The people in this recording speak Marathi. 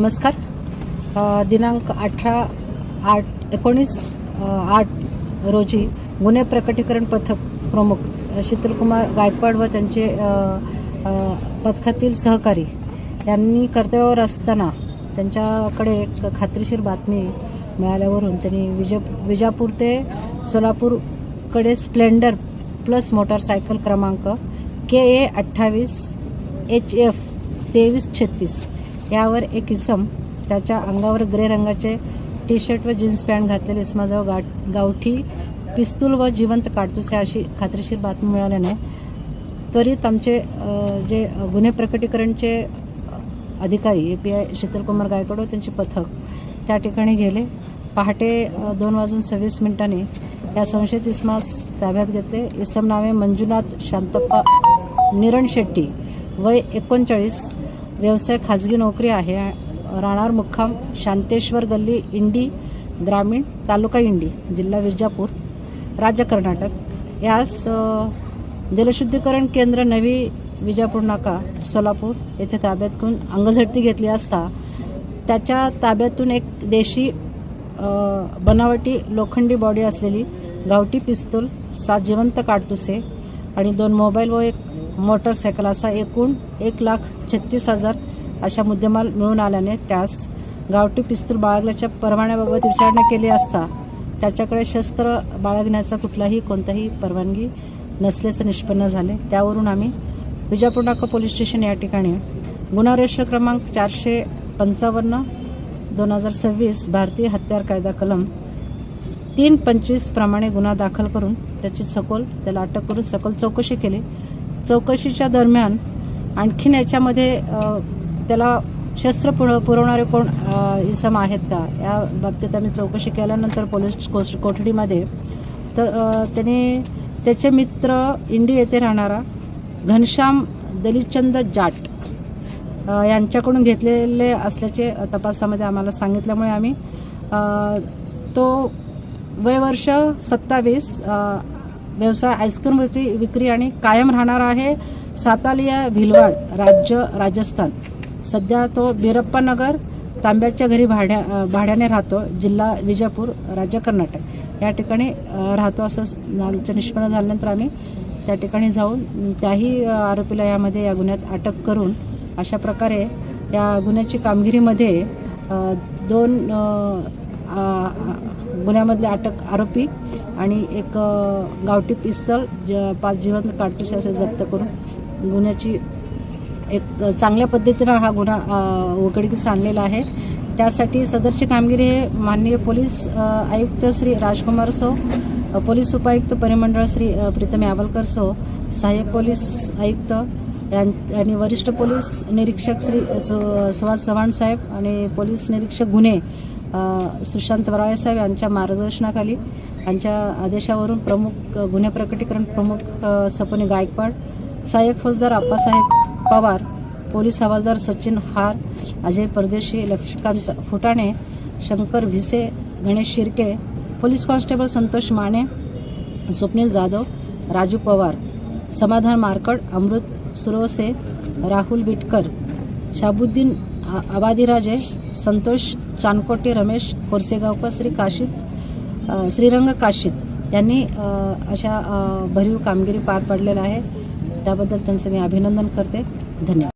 नमस्कार. दिनांक 19/8 रोजी गुन्हे प्रकटीकरण पथक प्रमुख शीतलकुमार गायकवाड व त्यांचे पथकातील सहकारी यांनी कर्तव्यावर असताना त्यांच्याकडे एक खात्रीशीर बातमी मिळाल्यावरून त्यांनी विजापूर ते सोलापूरकडे स्प्लेंडर प्लस मोटारसायकल क्रमांक KA 28 HF 2336 यावर एक इसम त्याच्या अंगावर ग्रे रंगाचे टी शर्ट व जीन्स पॅन्ट घातलेले इसमाजवळ गावठी पिस्तूल व जिवंत काडतुसे अशी खात्रीशीर बातमी मिळाल्याने त्वरित आमचे जे गुन्हे प्रकटीकरणचे अधिकारी API शीतलकुमार गायकवाड व त्यांचे पथक त्या ठिकाणी गेले. पहाटे 2:26 या संशयित इसमास ताब्यात घेतले. इसम नावे मंजुनाथ शांतप्पा निरण शेट्टी, वय 39, व्यवसाय खाजगी नोकरी आहे, राहणार मुक्काम शांतेश्वर गल्ली, इंडी ग्रामीण, तालुका इंडी, जिल्हा विजापूर, राज्य कर्नाटक. यास जलशुद्धीकरण केंद्र नवी विजापूर नाका सोलापूर येथे ताब्यात घेऊन अंगझडती घेतली असता त्याच्या ताब्यातून एक देशी बनावटी लोखंडी बॉडी असलेली गावठी पिस्तूल, 7 जिवंत काडतुसे आणि 2 मोबाईल व एक मोटरसायकल असा एकूण 1,36,000 अशा मुद्देमाल मिळून आल्याने त्यास गावठी पिस्तूल बाळगल्याच्या परवान्याबाबत विचारणा केली असता त्याच्याकडे शस्त्र बाळगण्याचा कोणताही परवानगी नसल्याचे निष्पन्न झाले. त्यावरून आम्ही विजापूर नाका पोलीस स्टेशन या ठिकाणी गुन्हा रजिस्टर क्रमांक 455/2026 भारतीय हत्यार कायदा कलम 325 प्रमाणे गुन्हा दाखल करून त्याला अटक करून सखोल चौकशी केली. चौकशीच्या दरम्यान आणखीन याच्यामध्ये त्याला शस्त्र पुरवणारे कोण इसम आहेत का या बाबतीत आम्ही चौकशी केल्यानंतर पोलीस कोठडीमध्ये तर त्याचे मित्र इंडी येथे राहणारा घनश्याम दलिचंद जाट यांच्याकडून घेतलेले असल्याचे तपासामध्ये आम्हाला सांगितल्यामुळे आम्ही तो वयवर्ष 27, व्यवसाय आईस्क्रीम विक्री आणि कायम राहणार आहे सातालिया भिलवाड, राज्य राजस्थान. सध्या तो बिरप्पा नगर तांब्याच्या घरी भाड्याने राहतो, जिल्हा विजापूर, राज्य कर्नाटक या ठिकाणी राहतो असं निष्पन्न झाल्यानंतर आम्ही त्या ठिकाणी जाऊन त्याही आरोपीला या गुन्ह्यात अटक करून अशा प्रकारे या गुन्ह्याची कामगिरीमध्ये 2 गुन्ह्यामधले अटक आरोपी आणि एक गावठी पिस्तल 5 जिवंत काडतुसे असे जप्त करून गुन्ह्याची एक चांगल्या पद्धतीनं हा गुन्हा उघडकीस आणलेला आहे. त्यासाठी सदरची कामगिरी हे माननीय पोलीस आयुक्त श्री राजकुमार सो, पोलीस उपायुक्त परिमंडळ श्री प्रीतम यावलकर सो, सहाय्यक पोलीस आयुक्त आणि वरिष्ठ पोलीस निरीक्षक श्री सुहास चव्हाण साहेब आणि पोलीस निरीक्षक गुन्हे सुशांत वराळे साहेब यांच्या मार्गदर्शनाखाली यांच्या आदेशावरून प्रमुख गुन्हे प्रकटीकरण प्रमुख सपोनी गायकवाड, सहाय्यक फौजदार आप्पासाहेब पवार, पोलीस हवालदार सचिन हार, अजय परदेशी, लक्ष्मीकांत फुटाणे, शंकर भिसे, गणेश शिर्के, पोलीस कॉन्स्टेबल संतोष माने, स्वप्नील जाधव, राजू पवार, समाधान मारकड, अमृत सुरोसे, राहुल बिटकर, शाबुद्दीन आबादीराजे, संतोष चानकोटे, रमेश कोरसेगावकर, श्रीरंग काशीद यांनी अशा भरीव कामगिरी पार पाडलेला आहे. त्याबद्दल त्यांचं मी अभिनंदन करते. धन्यवाद.